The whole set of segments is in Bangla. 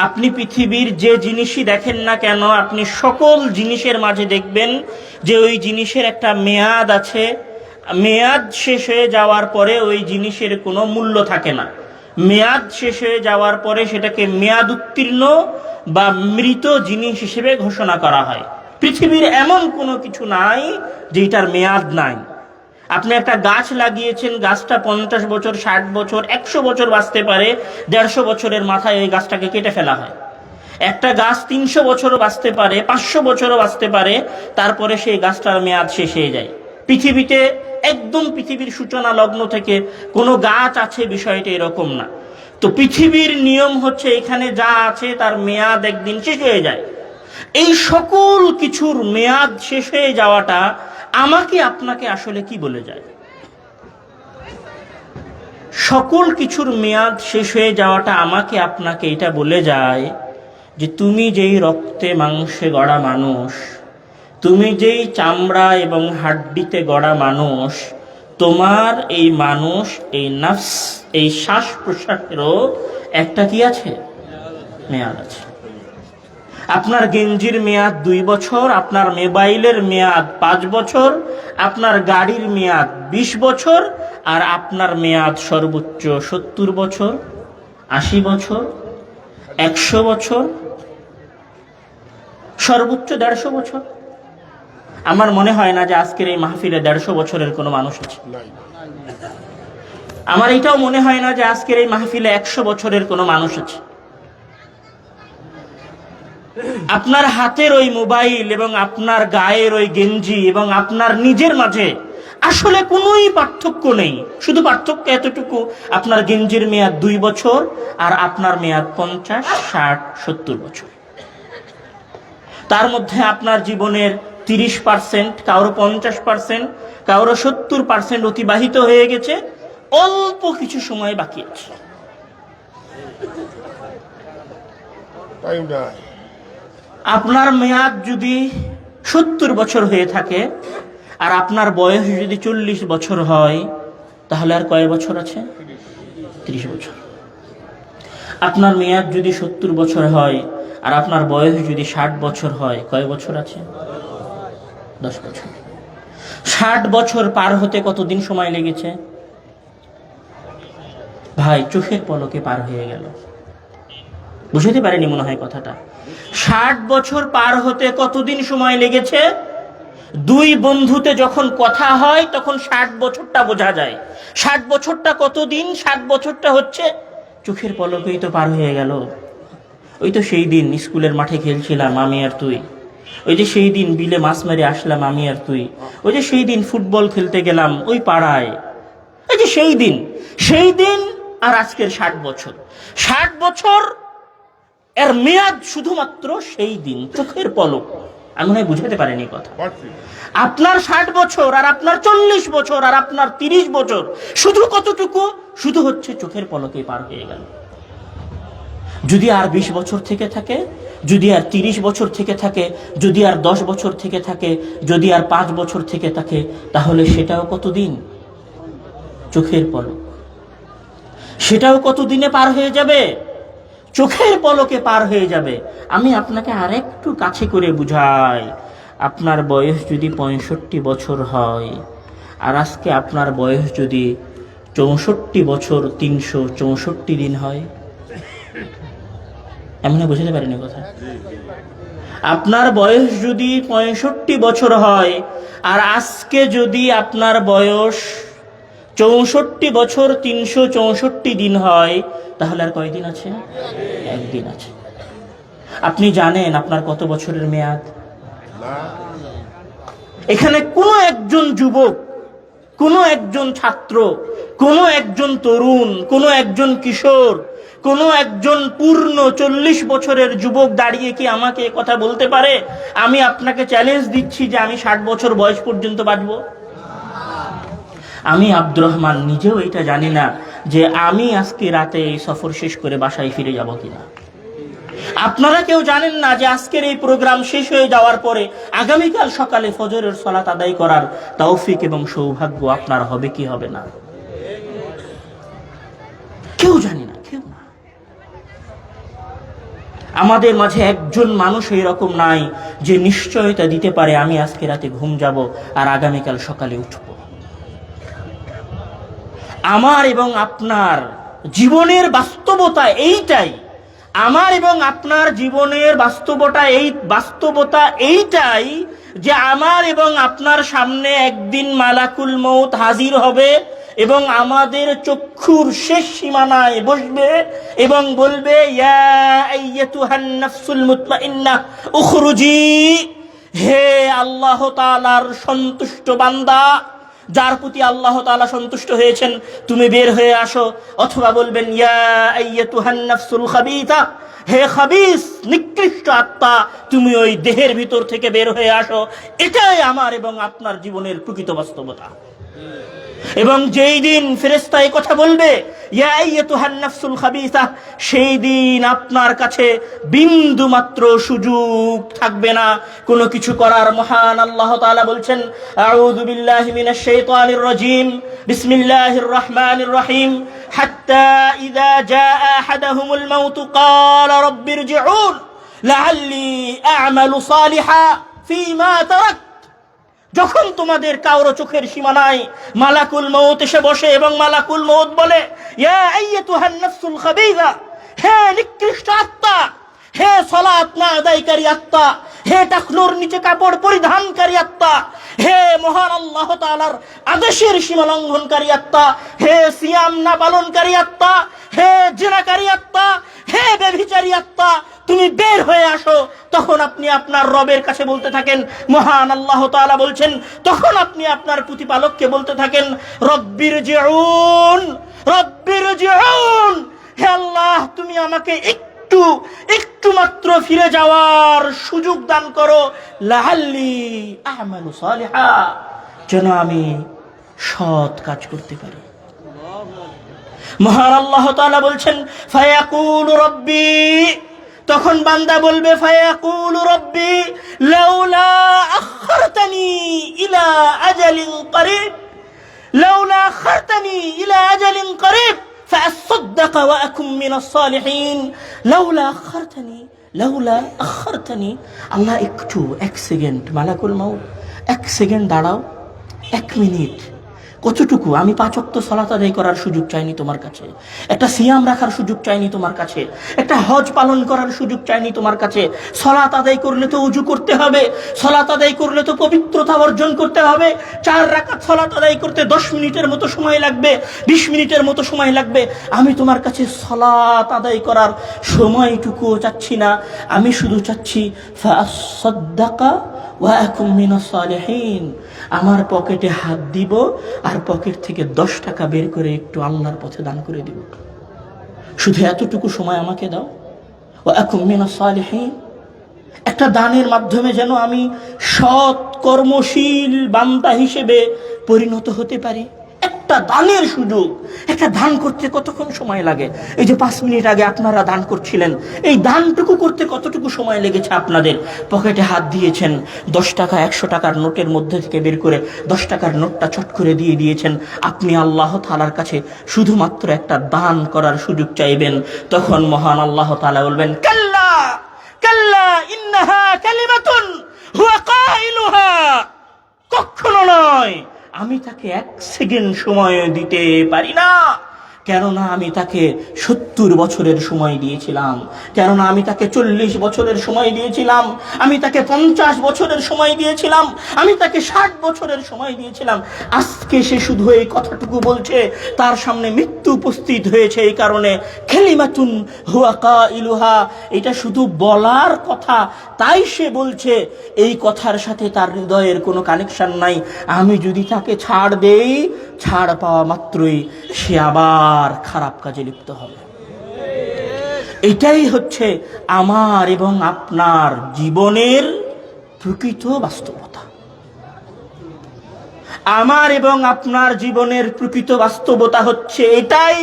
আপনি পৃথিবীর যে জিনিসই দেখেন না কেন, আপনি সকল জিনিসের মাঝে দেখবেন যে ওই জিনিসের একটা মেয়াদ আছে। মেয়াদ শেষ হয়ে যাওয়ার পরে ওই জিনিসের কোনো মূল্য থাকে না। মেয়াদ শেষ হয়ে যাওয়ার পরে সেটাকে মেয়াদ উত্তীর্ণ বা মৃত জিনিস হিসেবে ঘোষণা করা হয়। পৃথিবীর এমন কোনো কিছু নাই যেটার মেয়াদ নাই। আপনি একটা গাছ লাগিয়েছেন, গাছটা 50 বছর, 60 বছর, 100 বছর বাঁচতে পারে, 150 বছরের মাথায় ওই গাছটাকে কেটে ফেলা হয়। একটা গাছ 300 বছরও বাঁচতে পারে, 500 বছরও বাঁচতে পারে, তারপরে সেই গাছটার মেয়াদ শেষ হয়ে যায়। পৃথিবীতে একদম পৃথিবীর সূচনা লগ্ন থেকে কোনো গাছ আছে বিষয়টা এরকম না। তো পৃথিবীর নিয়ম হচ্ছে এখানে যা আছে তার মেয়াদ একদিন শেষ হয়ে যায়। এই সকল কিছুর মেয়াদ শেষ হয়ে যাওয়াটা আমাকে আপনাকে আসলে কি বলে যায়? সকল কিছুর মেয়াদ শেষ হয়ে যাওয়াটা আমাকে আপনাকে এটা বলে যায় যে তুমি যেই রক্তে মাংসে গড়া মানুষ, তুমি যেই চামড়া এবং হাড্ডিতে গড়া মানুষ, তোমার এই মানুষ, এই নফস, এই শ্বাস প্রশ্বাসেরও একটা কি আছে? মেয়াদ আছে। আপনার গেঞ্জির মেয়াদ 2 বছর, আপনার মোবাইলের মেয়াদ 5 বছর, আপনার গাড়ির মেয়াদ 20 বছর, আর আপনার মেয়াদ সর্বোচ্চ 70 বছর, 80 বছর, 100 বছর, সর্বোচ্চ 150 বছর। আমার মনে হয় না যে আজকের এই মাহফিলে 150 বছরের কোনো মানুষ আছে। আমার এটাও মনে হয় না যে আজকের এই মাহফিলে 100 বছরের কোনো মানুষ আছে। আপনার হাতের ওই মোবাইল এবং আপনার গায়ের ওই গেঞ্জি এবং আপনার নিজের মাঝে আসলে কোনোই পার্থক্য নেই। শুধু পার্থক্য এতটুকু, আপনার গেঞ্জির মেয়াদ 2 বছর আর আপনার মেয়াদ 50, 60, 70 বছর। তার মধ্যে আপনার জীবনের 30%, কারো 50%, কারো 70% অতিবাহিত হয়ে গেছে, অল্প কিছু সময় বাকি আছে। আপনার মেয়াদ যদি 70 বছর হয়ে থাকে আর আপনার বয়স যদি 40 বছর হয়, তাহলে আর কয় বছর আছে? 30 বছর। আপনার মেয়াদ যদি 70 বছর হয় আর আপনার বয়স যদি 60 বছর হয়, কয় বছর আছে? 10 বছর। 60 বছর পার হতে কতদিন সময় লেগেছে? ভাই, চোখের পলকে পার হয়ে গেল। বুঝতে পারেনি মনে হয় কথাটা। 60 বছর পার হতে কতদিন সময় লেগেছে? 2 বন্ধুতে যখন কথা হয় তখন 60 বছরটা বোঝা যায়। 60 বছরটা কতদিন? 60 বছরটা হচ্ছে চোখের পলকেই তো পার হয়ে গেল। ওই তো সেই দিন স্কুলের মাঠে খেলছিলাম আমি আর তুই, ওই যে সেই দিন বিলে মাছ মেরে আসলাম আমি আর তুই, ওই যে সেই দিন ফুটবল খেলতে গেলাম ওই পাড়ায়, এই যে সেই দিন আর আজকের 60 বছর। 60 বছর এর মেয়াদ শুধুমাত্র সেই দিন, চোখের পলক। আমি মনে হয় বুঝাতে পারিনি কথা। আপনার 60 বছর আর আপনার 40 বছর আর আপনার 30 বছর শুধু কতটুকু? শুধু হচ্ছে চোখের পলকে পার হয়ে গেল। যদি আর 20 বছর থেকে থাকে, যদি আর 30 বছর থেকে থাকে, যদি আর 10 বছর থেকে থাকে, যদি আর 5 বছর থেকে থাকে, তাহলে সেটাও কতদিন? চোখের পলক। সেটাও কতদিনে পার হয়ে যাবে? চোখের পলকে পার হয়ে যাবে। আমি আপনাকে আরেকটু কাছে করে বুঝাই। আপনার বয়স যদি 65 বছর হয় আর আজকে আপনার বয়স যদি 64 বছর 364 দিন হয়, এমনি বুঝতে পারিনি কথা। আপনার বয়স যদি 65 বছর হয় আর আজকে যদি আপনার বয়স 64 বছর 364 দিন হয়, তাহলে আর কয়দিন আছে? একদিন আছে। আপনি জানেন আপনার কত বছরের মেয়াদ? এখানে কোনো একজন যুবক, কোনো একজন ছাত্র, কোনো একজন তরুণ, কোনো একজন কিশোর, কোনো একজন পূর্ণ 40 বছরের যুবক দাঁড়িয়ে কি আমাকে কথা বলতে পারে আমি আপনাকে চ্যালেঞ্জ দিচ্ছি যে আমি 60 বছর বয়স পর্যন্ত বাঁচবো? আমি আব্দুর রহমান নিজেও এটা জানি না যে আমি আজকে রাতে এই সফর শেষ করে বাসায় ফিরে যাব কিনা। আপনারা কেউ জানেন না যে আজকের এই প্রোগ্রাম শেষ হয়ে যাওয়ার পরে আগামীকাল সকালে ফজরের সালাত আদায় করার তৌফিক এবং সৌভাগ্য আপনার হবে কি হবে না। কেউ জানি না, কেউ না। আমাদের মাঝে একজন মানুষ এরকম নাই যে নিশ্চয়তা দিতে পারে আমি আজকে রাতে ঘুম যাব আর আগামীকাল সকালে উঠব। আমার এবং আপনার জীবনের বাস্তবতা এইটাই, আমার এবং আপনার জীবনের বাস্তবতা এইটাই যে আমার এবং আপনার সামনে একদিন মালাকুল মউত হাজির হবে এবং আমাদের চক্ষুর শেষ সীমানায় বসবে এবং বলবে, ইয়া আইয়াতুহান নাফসুল মুতমাইন্নাহ উখরুজি, হে আল্লাহ তাআলার সন্তুষ্ট বান্দা, যার প্রতি আল্লাহ তাআলা সন্তুষ্ট হয়েছেন, তুমি বের হয়ে আসো। অথবা বলবেন, ইয়া আইয়াতুহান নাফসুল খাবিসা, হে খাবিস নিকৃষ্ট আত্মা, তুমি ওই দেহের ভিতর থেকে বের হয়ে আসো। এটাই আমার এবং আপনার জীবনের প্রকৃত বাস্তবতা। এবং যেই দিন ফেরেশতা এই কথা বলবে, ইয়া আইয়াতুহান নাফসুল খাবিসা, সেই দিন আপনার কাছে বিন্দু মাত্র সুযোগ থাকবে না কোনো কিছু করার। মহান আল্লাহ তাআলা বলছেন, আউযু বিল্লাহি মিনাশ শাইতানির রাজীম, বিসমিল্লাহির রহমানির রহিম, হাত্তা ইযা জাআ আহাদাহুমুল মাউত ক্বালা রাব্বিরজিউন লাআল্লি আ'মালু সালিহান ফীমা তারাক। যখন তোমাদের কারো চোখের সীমানায় মালাকুল মউত এসে বসে এবং মালাকুল মউত বলে, ইয়া আইয়াতুহান নাফসুল খাবিসা, হে নিকৃষ্ট আত্মা, হে সালাত না আদায়কারী আত্মা, হে টাকনুর নিচে কাপড় পরিধানকারী আত্মা, হে মহান আল্লাহ তাআলার আদেশের সীমা লঙ্ঘনকারী আত্মা, হে সিয়াম না পালনকারী আত্মা, হে জিনাকারী আত্মা, হে ব্যভিচারী আত্মা, তুমি বের হয়ে আসো। তখন আপনি আপনার রবের কাছে বলতে থাকেন, মহান আল্লাহ তাআলা বলছেন, তখন আপনি আপনার প্রতিপালককে বলতে থাকেন, রব্বিরজিউন, রব্বিরজিউন, হে আল্লাহ তুমি আমাকে একটু মাত্র ফিরে যাওয়ার সুযোগ দান করো, লাআল্লি আ'মালু সালিহা, যেন আমি সৎ কাজ করতে পারি। মহান আল্লাহ তাআলা বলছেন, ফায়াকুলু রব্বি, তখন বান্দা বলবে, ফায়াকুলু রব্বি লাউলা আখারতানি ইলা আজালিন করিব, লাউলা আখারতানি ইলা আজালিন করিব ফাআসাদদাক ওয়া আকুম মিনাস সালিহিন, লাউলা আখারতানি। আল্লাহ একটু, এক সেকেন্ড, মালাকুল মউত এক সেকেন্ড দাঁড়াও, এক মিনিট, কতটুকু? আমি 5 ওয়াক্ত সালাত আদায় করার সুযোগ চাইনি তোমার কাছে, একটা সিয়াম রাখার সুযোগ চাইনি তোমার কাছে, একটা হজ পালন করার সুযোগ চাইনি তোমার কাছে। সালাত আদায় করলে তো ওযু করতে হবে, সালাত আদায় করলে তো পবিত্রতা অর্জন করতে হবে। 4 রাকাত সালাত আদায় করতে 10 মিনিটের মতো সময় লাগবে, 20 মিনিটের মতো সময় লাগবে। আমি তোমার কাছে সালাত আদায় করার সময়টুকুও চাচ্ছি না, আমি শুধু চাচ্ছি ফাআসাদদাকা ওয়া আকুম মিনাস সালিহিন, আমার পকেটে হাত দিব আর পকেট থেকে 10 টাকা বের করে একটু আল্লাহর পথে দান করে দিব। শুধু এতটুকু সময় আমাকে দাও, ওয়া আকুম মিনাস সালিহিন। একটা দানের মাধ্যমে যেন আমি সৎ কর্মশীল বান্দা হিসেবে পরিণত হতে পারি। একটা দানের সুযোগ, একটা দান করতে কতক্ষণ সময় লাগে? এই যে 5 মিনিট আগে আপনারা দান করছিলেন, এই দানটুকু করতে কতটুকু সময় লেগেছে আপনাদের? পকেটে হাত দিয়েছেন, 10 টাকা 100 টাকার নোটের মধ্যে থেকে বের করে 10 টাকার নোটটা চট করে দিয়ে দিয়েছেন। আপনি আল্লাহ তাআলার কাছে শুধুমাত্র একটা দান করার সুযোগ চাইবেন। তখন মহান আল্লাহ তাআলা বলবেন, কাল্লা কাল্লা ইন্নাহা কালিমাতুন হুয়া কাইলুহা, কখনো নয়, আমি তাকে 1 সেকেন্ড সময় দিতে পারি না, কেননা আমি তাকে 70 বছরের সময় দিয়েছিলাম, কেননা আমি তাকে 40 বছরের সময় দিয়েছিলাম, আমি তাকে 50 বছরের সময় দিয়েছিলাম, আমি তাকে 60 বছরের সময় দিয়েছিলাম। আজকে সে শুধু এই কথাটুকু বলছে, তার সামনে মৃত্যু উপস্থিত হয়েছে, এই কারণে কালিমাতুন হুয়া কাইলুহা, এটা শুধু বলার কথা, তাই সে বলছে। এই কথার সাথে তার হৃদয়ের কোনো কানেকশন নাই। আমি যদি তাকে ছাড় দেই, ছাড় পাওয়া মাত্রই সে আবার খারাপ কাজে লিপ্ত হবে। এটাই হচ্ছে আমার এবং আপনার জীবনের প্রকৃত বাস্তবতা। আমার এবং আপনার জীবনের প্রকৃত বাস্তবতা হচ্ছে এটাই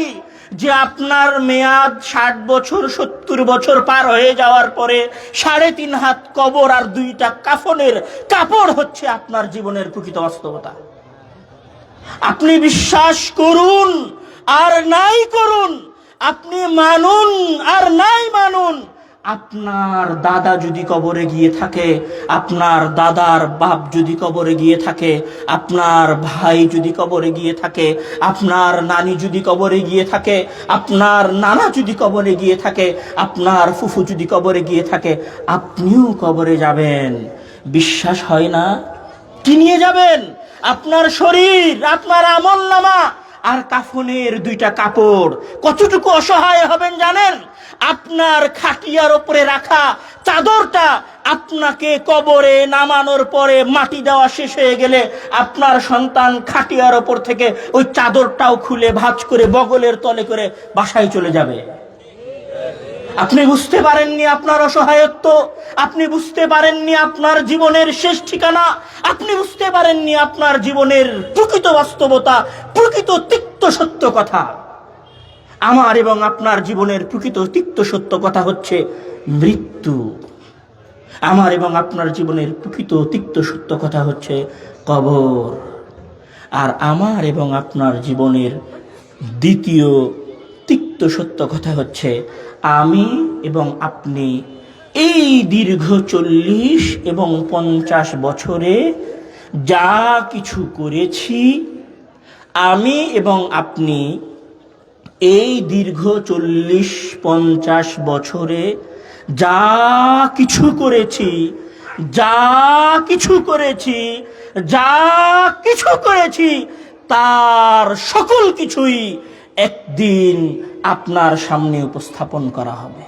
যে আপনার মেয়াদ 60 বছর 70 বছর পার হয়ে যাওয়ার পরে 3.5 হাত কবর আর 2টা কাফনের কাপড় হচ্ছে আপনার জীবনের প্রকৃত বাস্তবতা। আপনি বিশ্বাস করুন আর নাই করুন, আপনি মানুন আর নাই মানুন, আপনার দাদা যদি কবরে গিয়ে থাকে, আপনার দাদার বাপ যদি কবরে গিয়ে থাকে, আপনার ভাই যদি কবরে গিয়ে থাকে, আপনার নানি যদি কবরে গিয়ে থাকে, আপনার নানা যদি কবরে গিয়ে থাকে, আপনার ফুফু যদি কবরে গিয়ে থাকে, আপনিও কবরে যাবেন। বিশ্বাস হয় না? কি নিয়ে যাবেন? আপনার শরীর, আপনার আমলনামা আর কাফনের দুইটা কাপড়। কতটুকু অসহায় হবেন জানেন? আপনার খাটিয়ার উপরে রাখা চাদরটা আপনাকে কবরে নামানোর পরে মাটি দেওয়া শেষ হয়ে গেলে আপনার সন্তান খাটিয়ার উপর থেকে ওই চাদরটাও খুলে ভাঁজ করে বগলের তলে করে বাসায় চলে যাবে। আপনি বুঝতে পারেননি আপনার অসহায়ত্ব, আপনি বুঝতে পারেননি আপনার জীবনের শেষ ঠিকানা, আপনি বুঝতে পারেননি আপনার জীবনের প্রকৃত বাস্তবতা, প্রকৃত তিক্ত সত্য কথা। আমার এবং আপনার জীবনের প্রকৃত তিক্ত সত্য কথা হচ্ছে মৃত্যু। আমার এবং আপনার জীবনের প্রকৃত তিক্ত সত্য কথা হচ্ছে কবর। আর আমার এবং আপনার জীবনের দ্বিতীয় তিক্ত সত্য কথা হচ্ছে আমি এবং আপনি এই দীর্ঘ 40 এবং 50 বছরে যা কিছু করেছি, আমি এবং আপনি এই দীর্ঘ 40-50 বছরে যা কিছু করেছি, যা কিছু করেছি, যা কিছু করেছি, তার সকল কিছুই একদিন আপনার সামনে উপস্থাপন করা হবে।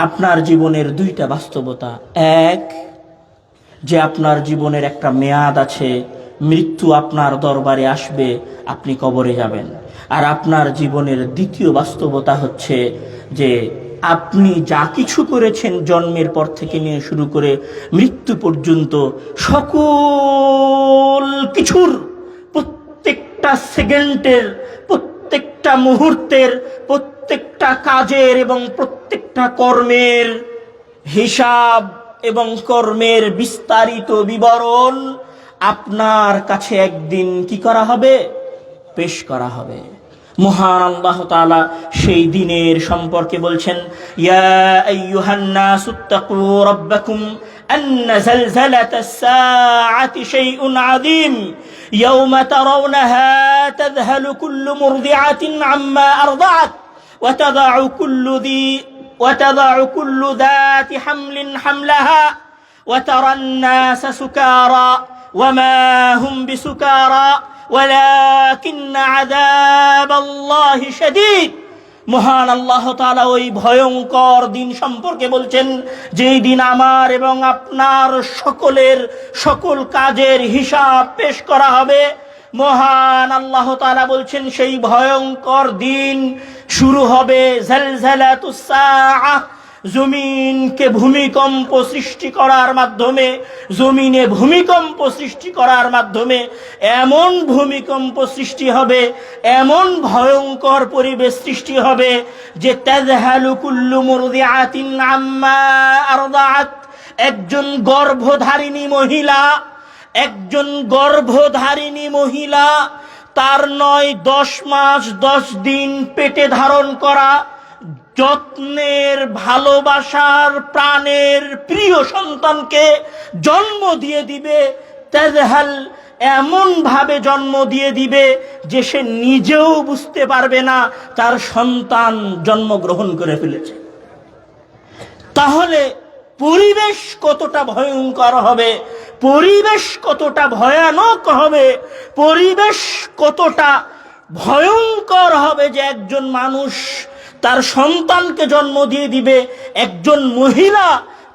আপনার জীবনের দুইটা বাস্তবতা। এক, যে আপনার জীবনের একটা মেয়াদ আছে, মৃত্যু আপনার দরবারে আসবে, আপনি কবরে যাবেন। আর আপনার জীবনের দ্বিতীয় বাস্তবতা হচ্ছে যে আপনি যা কিছু করেছেন জন্মের পর থেকে নিয়ে শুরু করে মৃত্যু পর্যন্ত সকল কিছুর, প্রত্যেকটা সেকেন্ডের, প্রত্যেকটা মুহূর্তের, প্রত্যেকটা কাজের এবং প্রত্যেকটা কর্মের হিসাব এবং কর্মের বিস্তারিত বিবরণ আপনার কাছে একদিন কি করা হবে? পেশ করা হবে। মহান আল্লাহ তাআলা সেই দিনের সম্পর্কে বলছেন, ইয়া আইয়ুহান নাসুত্তাকু রাব্বাকুম আন্না যালযালাতাস সাআতি শাইউন আযীম ইয়াওমা তারাওনাহা তাযহালু কুল্লু মুরদিআতিন আম্মা আরদাআত ওয়া তাদাউ কুল্লু যাতি হামলিন হামলাহা ওয়া তারান নাসা সুকারা ওয়া মা হুম বিসুকারা ওয়ালাকিন্না আযাবাল্লাহি শাদীদ। মহান আল্লাহ তাআলা ওই ভয়ঙ্কর দিন সম্পর্কে বলছেন, যেই দিন আমার এবং আপনার সকলের সকল কাজের হিসাব পেশ করা হবে। মহান আল্লাহ তাআলা বলছেন, সেই ভয়ঙ্কর দিন শুরু হবে জালজালাতুস সাআহ, জমিনকে ভূমিকম্প সৃষ্টি করার মাধ্যমে, জমিনে ভূমিকম্প সৃষ্টি করার মাধ্যমে এমন ভূমিকম্প সৃষ্টি হবে, এমন ভয়ঙ্কর পরিবেশ সৃষ্টি হবে যে তাযহালু কুল্লু মুরদিআতিন আম্মা আরদাআত, একজন গর্ভধারিণী মহিলা তার 9-10 মাস 10 দিন পেটে ধারণ করা যত্নের, ভালোবাসার, প্রাণের প্রিয় সন্তানকে জন্ম দিয়ে দিবে। তাজহাল, এমন ভাবে জন্ম দিয়ে দিবে যে সে নিজেও বুঝতে পারবে না তার সন্তান জন্মগ্রহণ করে ফেলেছে। তাহলে পরিবেশ কতটা ভয়ঙ্কর হবে, পরিবেশ কতটা ভয়ানক হবে, পরিবেশ কতটা ভয়ঙ্কর হবে যে একজন মানুষ তার সন্তানকে জন্ম দিয়ে দিবে, একজন মহিলা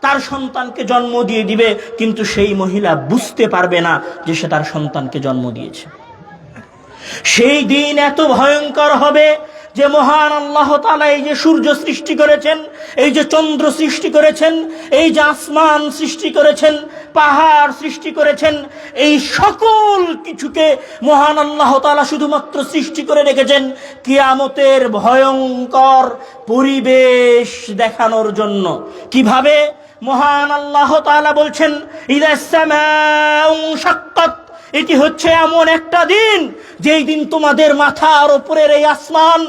তার সন্তানকে জন্ম দিয়ে দিবে, কিন্তু সেই মহিলা বুঝতে পারবে না যে সে তার সন্তানকে জন্ম দিয়েছে। সেই দিন এত ভয়ঙ্কর হবে যে মহান আল্লাহ তাআলা এই যে সূর্য সৃষ্টি করেছেন, এই যে চন্দ্র সৃষ্টি করেছেন, এই যে আসমান সৃষ্টি করেছেন, পাহাড় সৃষ্টি করেছেন, এই সকল কিছুকে মহান আল্লাহ তাআলা শুধুমাত্র সৃষ্টি করে রেখেছেন কিয়ামতের ভয়ঙ্কর পরিবেশ দেখানোর জন্য। কিভাবে? মহান আল্লাহ তাআলা বলছেন, ইদাস সামাউ শাক্কাত, এটি হচ্ছে এমন একটা দিন যেই দিন তোমাদের মাথার উপরের এই আসমান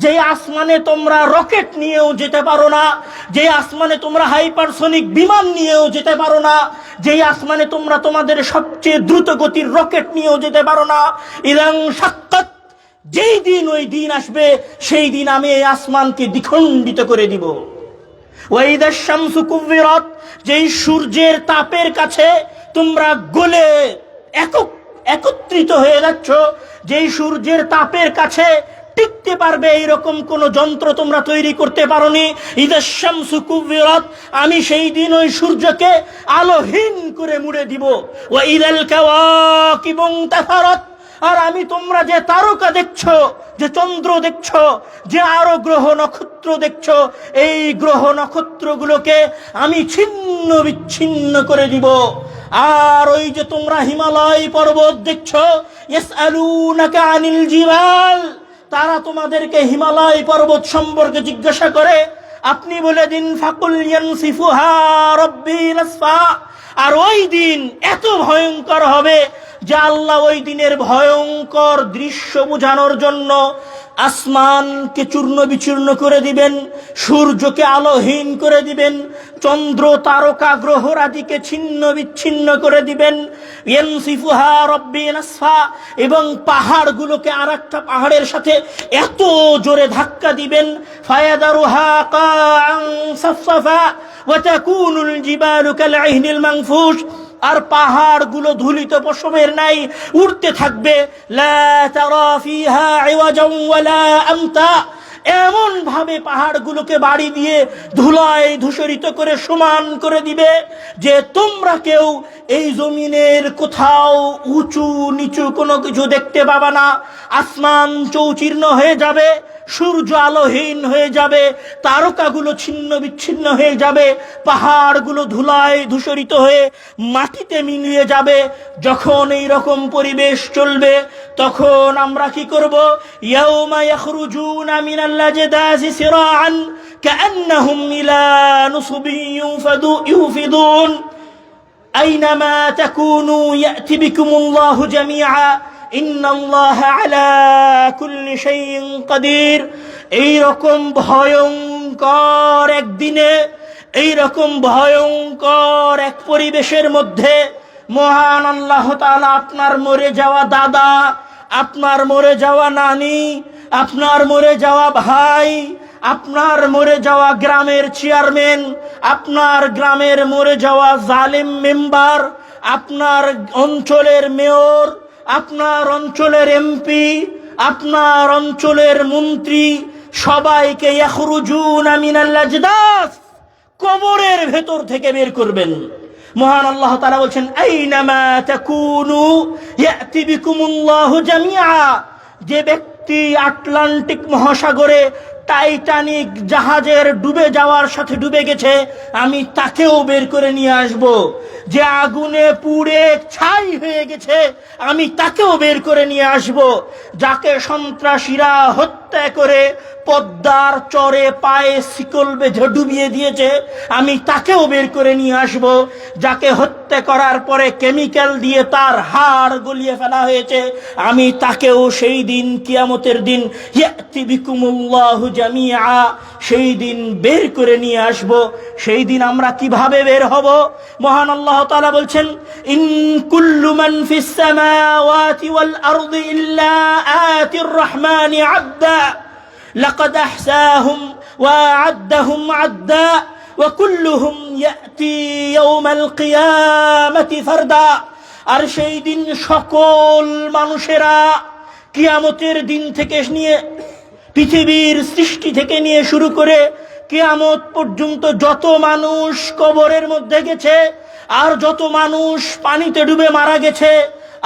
যে আসমানে তোমরা রকেট নিয়েও যেতে পারো না, যে আসমানে তোমরা হাইপারসনিক বিমান নিয়েও যেতে পারো না, যে আসমানে তোমরা তোমাদের সবচেয়ে দ্রুত গতির রকেট নিয়েও যেতে পারো না। ইদাং সাক্কাত, যেই দিন ওই দিন আসবে, সেই দিন আমি এই আসমানকে দ্বিখণ্ডিত করে দিব। ওয়াইদা শামসু কুবিরাত, যেই সূর্যের তাপের কাছে তোমরা গলে একত্রিত হয়ে যাচ্ছ, যেই সূর্যের তাপের কাছে টিকতে পারবে এইরকম কোন যন্ত্র তোমরা তৈরি করতে পারোনি। ইদা শামসু কুবিরাত, আমি সেই দিন ওই সূর্যকে আলোহীন করে মুড়ে দিব। ওয়া ইদাল কাওয়াকিবু তাসারাত, আর আমি তোমরা যে তারকা দেখছো, যে চন্দ্র দেখছো, যে আরো গ্রহ নক্ষত্র দেখছো, এই গ্রহ নক্ষত্রগুলোকে আমি ছিন্ন বিচ্ছিন্ন করে দিব। আর ওই যে তোমরা হিমালয় পর্বত দেখছো, ইয়াসআলুনাকা আনিল জিবাল, তারা তোমাদেরকে হিমালয় পর্বত সম্পর্কে জিজ্ঞাসা করে, আপনি বলে দিন ফাকুল ইয়ানসিফুহা রাব্বি নাসফা। আর ওই দিন এত ভয়ঙ্কর হবে যে আল্লাহ ওই দিনের ভয়ঙ্কর দৃশ্য বোঝানোর জন্য আসমানকে চূর্ণ বিচূর্ণ করে দিবেন, সূর্যকে আলোহীন করে দিবেন, চন্দ্র তারকা গ্রহরাদিকে ছিন্ন বিচ্ছিন্ন করে দিবেন। ইয়ানসিফুহা রাব্বি নাসফা, এবং পাহাড়গুলোকে আরেকটা পাহাড়ের সাথে এত জোরে ধাক্কা দিবেন, ফায়াদারুহা কাআন সাফসাফা ওয়া তাকুনুল জিবালু কালইহনিল মানফুশ, আর পাহাড়গুলো ধুলিত পশমের নাই উড়তে থাকবে। লা তারা ফিহা ইওয়াজান ওয়ালা আমতা, এমন ভাবে পাহাড়গুলোকে বাড়ি দিয়ে ধুলায় ধূসরিত করে সমান করে দিবে যে তোমরা কেউ এই জমিনের কোথাও উঁচু নিচু কোনো কিছু দেখতে পাবে না। আসমান চৌচির্ণ হয়ে যাবে, সূর্য আলোহীন হয়ে যাবে, তারকাগুলো ছিন্ন বিচ্ছিন্ন হয়ে যাবে, পাহাড়গুলো ধুলায় ধূসরিত হয়ে মাটিতে মিলিয়ে যাবে। যখন এই রকম পরিবেশ চলবে, তখন আমরা কি করব? ইয়াউমা ইয়াখরুজুনা মিনাল আজদাসি সিরাআন কাআন্নাহুম ইলা নুসবিন ইউফিদুন আইনামা তাকুনু ইয়াতি বিকুমুল্লাহু জামিআ ইন্নাল্লাহা আলা কুল্লি শাইইন কাদির। এইরকম ভয়ঙ্কর একদিনে, এইরকম ভয়ঙ্কর এক পরিবেশের মধ্যে মহান আল্লাহ তাআলা আপনার মরে যাওয়া দাদা, আপনার মরে যাওয়া নানি, আপনার মরে যাওয়া ভাই, আপনার মরে যাওয়া গ্রামের চেয়ারম্যান, আপনার গ্রামের মরে যাওয়া জালিম মেম্বার, আপনার অঞ্চলের মেয়র, আপনার অঞ্চলের এমপি, আপনার অঞ্চলের মন্ত্রী, সবাইকে ইয়াখরুজুনা মিনাল আজদাস, কবরের ভেতর থেকে বের করবেন। মহান আল্লাহ তাআলা বলছেন, আইনামা তাকুনু ইয়াতি বিকুমুল্লাহু জামিআ। যে ব্যক্তি আটলান্টিক মহাসাগরে টাইটানিক জাহাজের ডুবে যাওয়ার সাথে ডুবে গেছে, আমি তাকেও বের করে নিয়ে আসব। যে আগুনে পুড়ে ছাই হয়ে গেছে, আমি তাকেও বের করে নিয়ে আসব। যাকে সন্ত্রাসীরা হত্যা করে পদ্মার চরে পায়ে শিকল বেঁধে ডুবিয়ে দিয়েছে, আমি তাকেও বের করে নিয়ে আসব। যাকে হত্যা করার পরে কেমিক্যাল দিয়ে তার হাড় গলিয়ে ফেলা হয়েছে, আমি তাকেও সেই দিন কিয়ামতের দিন ইয়াতি বিকুমুল্লাহু জামিআ, সেই দিন বের করে নিয়ে আসব। সেই দিন আমরা কিভাবে বের হব? মহান আল্লাহ তাআলা বলছেন, ইন কুল্লু মান ফিস সামাওয়াতি ওয়াল আরদি ইল্লা আতির রহমানি আবদা লাকাদ আহসাহুম ওয়া আ'আদ্দাহুম আ'দ্দা ওয়া কুল্লুহুম ইয়াতি ইয়াওমাল কিয়ামাতি ফারদা। আর সেই দিন সকল মানুষেরা কিয়ামতের দিন থেকে নিয়ে, পৃথিবীর সৃষ্টি থেকে নিয়ে শুরু করে কিয়ামত পর্যন্ত যত মানুষ কবরের মধ্যে গেছে, আর যত মানুষ পানিতে ডুবে মারা গেছে,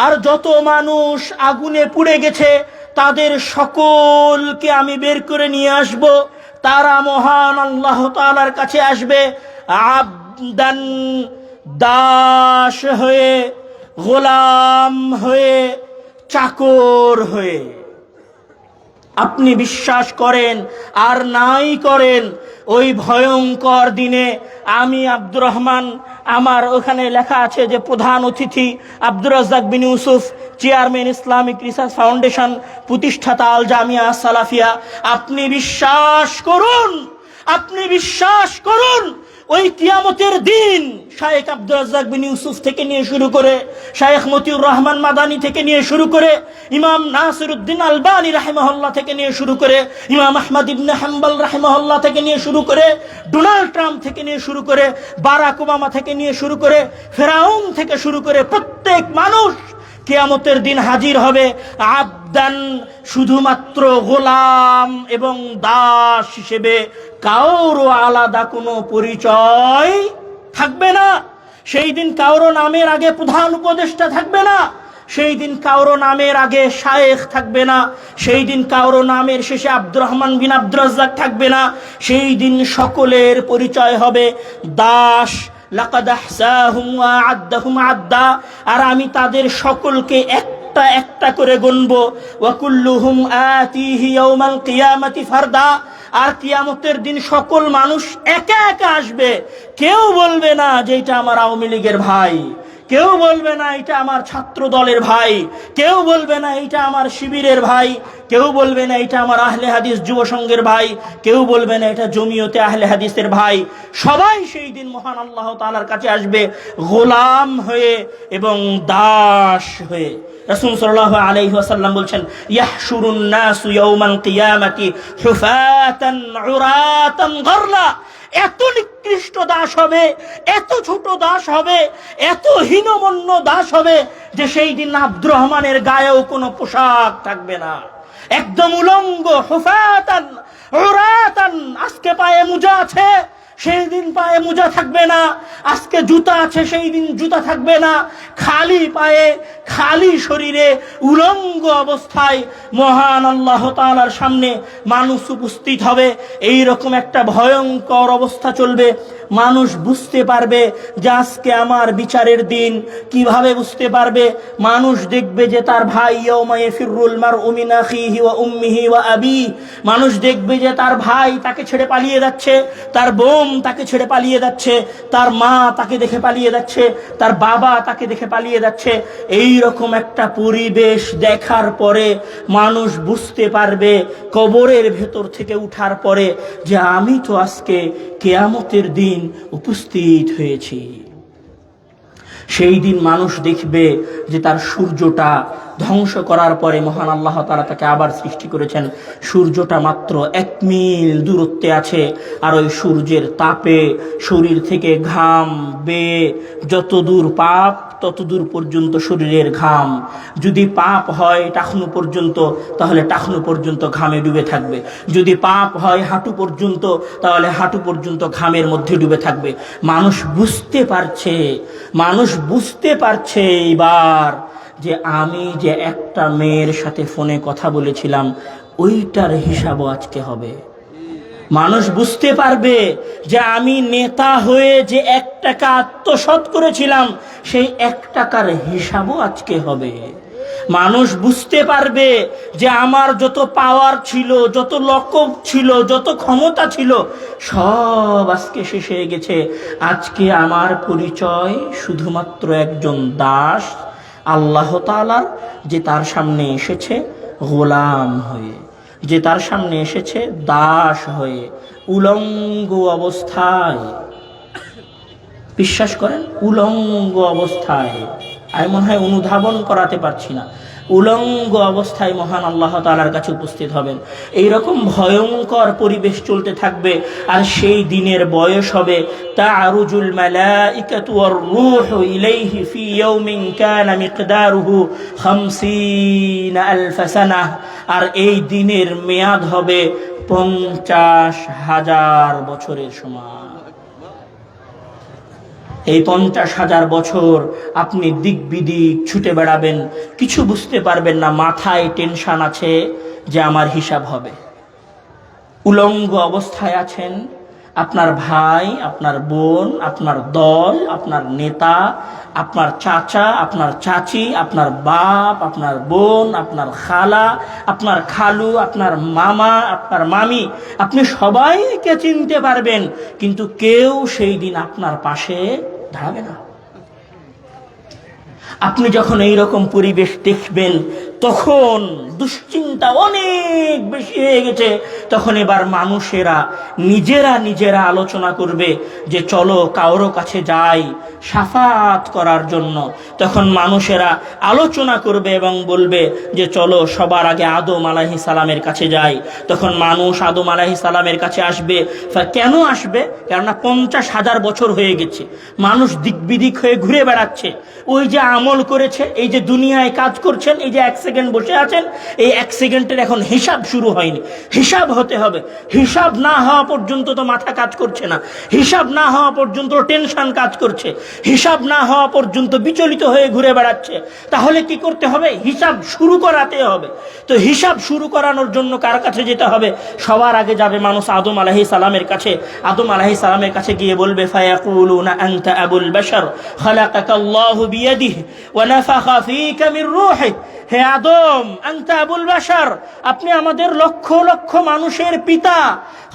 আর যত মানুষ আগুনে পুড়ে গেছে, তাদের সকলকে আমি বের করে নিয়ে আসব। তারা মহান আল্লাহ তাআলার কাছে আসবে আবদান, দাস হয়ে, গোলাম হয়ে, চাকর হয়ে। আপনি বিশ্বাস করেন আর নাই করেন, ওই ভয়ঙ্কর দিনে আমি আব্দুর রহমান আমার ওখানে লেখা আছে যে প্রধান অতিথি Abdur Razzaq bin Yusuf, chairman Islamic research foundation, প্রতিষ্ঠাতা আল জামিয়া সালাফিয়া। আপনি বিশ্বাস করুন, আপনি বিশ্বাস করুন, ওই কিয়ামতের দিন শায়েখ আব্দুর রাজ্জাক বিন ইউসুফ থেকে নিয়ে শুরু করে, শায়েখ মতিউর রহমান মাদানী থেকে নিয়ে শুরু করে, ইমাম নাসিরউদ্দিন আলবানী রাহিমাহুল্লাহ থেকে নিয়ে শুরু করে, ইমাম আহমদ ইবনে হাম্বল রাহিমাহুল্লাহ থেকে নিয়ে শুরু করে, ডোনাল্ড ট্রাম্প থেকে নিয়ে শুরু করে, বারাক ওবামা থেকে নিয়ে শুরু করে, ফেরাউন থেকে শুরু করে প্রত্যেক মানুষ কিয়ামতের দিন হাজির হবে আবদান, শুধুমাত্র গোলাম এবং দাস হিসেবে। কারো আলাদা কোনো পরিচয় থাকবে না সেই দিন। কারো নামের আগে প্রধান উপদেষ্টা থাকবে না সেই দিন, কারো নামের আগে শায়েখ থাকবে না সেই দিন, কারো নামের শেষে আব্দুর রহমান বিন আব্দুর রাজ্জাক থাকবে না সেই দিন। সকলের পরিচয় হবে দাস। লাকাদ আহসাহুম ওয়া আদ্দাহুম আদ্দা। আর আমি তাদের সকলকে একটা একটা করে গুনবো। ওয়া কুল্লুহুম আতিহি ইয়াউমাল কিয়ামাতি ফারদা। আর কিয়ামতের দিন সকল মানুষ একা একা আসবে। কেউ বলবে না যে এটা আমার আওয়ামী লীগের ভাই, কেউ বলবে না এটা আমার ছাত্র দলের ভাই, কেউ বলবে না এটা আমার শিবিরের ভাই, কেউ বলবে না এটা আমার আহলে হাদিস যুব সংঘের ভাই, কেউ বলবে না এটা জমিয়তে আহলে হাদিসের ভাই। সবাই সেই দিন মহান আল্লাহ তাআলার কাছে আসবে গোলাম হয়ে এবং দাস হয়ে। রাসূল সাল্লাল্লাহু আলাইহি ওয়াসাল্লাম বলছেন, ইয়াহশুরুন নাসু ইয়াউমাল কিয়ামাতি হুফাতান উরাতান গরলা। এত নিকৃষ্ট দাস হবে, এত ছোট দাস হবে, এত হীনমন্য দাস হবে যে সেই দিন আব্দুর রহমানের গায়েও কোনো পোশাক থাকবে না, একদম উলঙ্গ। হুফাতান উরাতান। আজকে পায়ে মোজা আছে, সেই দিন পায়ে মোজা থাকবে না। আজকে জুতা আছে, সেই দিন জুতা থাকবে না। খালি পায়ে, খালি শরীরে, উলঙ্গ অবস্থায় মহান আল্লাহ তাআলার সামনে মানুষ উপস্থিত হবে। এই রকম একটা ভয়ঙ্কর অবস্থা চলবে। মানুষ বুঝতে পারবে যে আজকে আমার বিচারের দিন। কিভাবে বুঝতে পারবে? মানুষ দেখবে যে তার ভাই, ইয়াউমা ইয়াফিরুল মারউ মিন আখিহি ওয়া উম্মিহি ওয়া আবি। মানুষ দেখবে যে তার ভাই তাকে ছেড়ে পালিয়ে যাচ্ছে, তার বোন তাকে ছেড়ে পালিয়ে যাচ্ছে, তার মা তাকে দেখে পালিয়ে যাচ্ছে, তার বাবা তাকে দেখে পালিয়ে যাচ্ছে। এই রকম একটা পরিবেশ দেখার পরে মানুষ বুঝতে পারবে কবরের ভেতর থেকে উঠার পরে যে আমি তো আজকে কিয়ামতের দিন উপস্থিত হয়েছি। সেই দিন মানুষ দেখবে যে তার সূর্যটা ধ্বংস করার পরে মহান আল্লাহ তাআলা তাকে আবার সৃষ্টি করেছেন। সূর্যটা মাত্র 1 মিল দূরত্বে আছে, আর ওই সূর্যের তাপে শরীর থেকে ঘাম বেয়ে যত দূর পাপ তত দূর পর্যন্ত শরীরের ঘাম। যদি পাপ হয় টাকনু পর্যন্ত, তাহলে টাকনু পর্যন্ত ঘামে ডুবে থাকবে। যদি পাপ হয় হাঁটু পর্যন্ত, তাহলে হাঁটু পর্যন্ত ঘামের মধ্যে ডুবে থাকবে। মানুষ বুঝতে পারছে, মানুষ বুঝতে পারছে এইবার যে আমি যে একটা মেয়ের সাথে ফোনে কথা বলেছিলাম ওইটার হিসাবও আজকে হবে। মানুষ বুঝতে পারবে যে আমি নেতা হয়ে যে 1 টাকা আত্মসাৎ করেছিলাম সেই 1 টাকার হিসাবও আজকে হবে। মানুষ বুঝতে পারবে যে আমার যত পাওয়ার ছিল, যত লকব ছিল, যত ক্ষমতা ছিল সব আজকে শেষ হয়ে গেছে। আজকে আমার পরিচয় শুধুমাত্র একজন দাস আল্লাহ তাআলার, যে তার সামনে এসেছে গোলাম হয়ে, যে তার সামনে এসেছে দাস হয়ে, উলঙ্গ অবস্থায়। বিশ্বাস করেন, উলঙ্গ অবস্থায়। আমি মনে হয় অনুধাবন করাতে পারছি না। উলঙ্গ অবস্থায় মহান আল্লাহ তাআলার কাছে উপস্থিত হবেন। এইরকম ভয়ঙ্কর পরিবেশ চলতে থাকবে। আর সেই দিনের বয়স হবে তা'রুজুল মালাইকাতু ওয়ার রূহু ইলাইহি ফি ইয়াউমিন কানা মিকদারুহু 50 আলফ সানাহ। আর এই দিনের মেয়াদ হবে 50,000 বছরের সমান। এই 50,000 বছর আপনি দিক বিদিক ছুটে বেড়াবেন, কিছু বুঝতে পারবেন না। মাথায় টেনশন আছে যে আমার হিসাব হবে। উলঙ্গ অবস্থায় আছেন, আপনার ভাই, আপনার বোন, আপনার দল, আপনার নেতা, আপনার চাচা, আপনার চাচি, আপনার বাপ, আপনার বোন, আপনার খালা, আপনার খালু, আপনার মামা, আপনার মামি, আপনি সবাইকে চিনতে পারবেন, কিন্তু কেউ সেই দিন আপনার পাশে দাঁড়াবে না। আপনি যখন এই রকম পরিবেশ দেখবেন তখন দুশ্চিন্তা অনেক বেশি হয়ে গেছে, তখন এবার মানুষেরা নিজেরা আলোচনা করবে যে চলো কারো কাছে যাই শাফাত করার জন্য। তখন মানুষেরা আলোচনা করবে এবং বলবে যে চলো সবার আগে আদম আলাইহিস সালামের কাছে যাই। তখন মানুষ আদম আলাইহিস সালামের কাছে আসবে। কেন আসবে? কেননা 50,000 বছর হয়ে গেছে, মানুষ দিক বিদিক হয়ে ঘুরে বেড়াচ্ছে। ওই যে আমল করেছে, এই যে দুনিয়ায় কাজ করছেন, এই যে 1 সেকেন্ড বসে আছেন, এই 1 সেকেন্ডের এখন হিসাব শুরু হয়নি, হিসাব হতে হবে। হিসাব না হওয়া পর্যন্ত তো মাথা কাজ করছে না, হিসাব না হওয়া পর্যন্ত টেনশন কাজ করছে, হিসাব না হওয়া পর্যন্ত বিচলিত হয়ে ঘুরে বেড়াচ্ছে। তাহলে কি করতে হবে? হিসাব শুরু করাতে হবে। তো হিসাব শুরু করানোর জন্য কার কাছে যেতে হবে? সবার আগে যাবে মানুষ আদম আলাইহিস সালামের কাছে। আদম আলাইহিস সালামের কাছে গিয়ে বলবে ফায়াকুলুনা আনতা আবুল বাশার খালাকাকাল্লাহু বিয়াদিহি ওয়া নাফাখা ফীকা মির রূহি। হে আদম, আনতা আবুল বাশার, আপনি আমাদের লক্ষ লক্ষ মানুষের পিতা।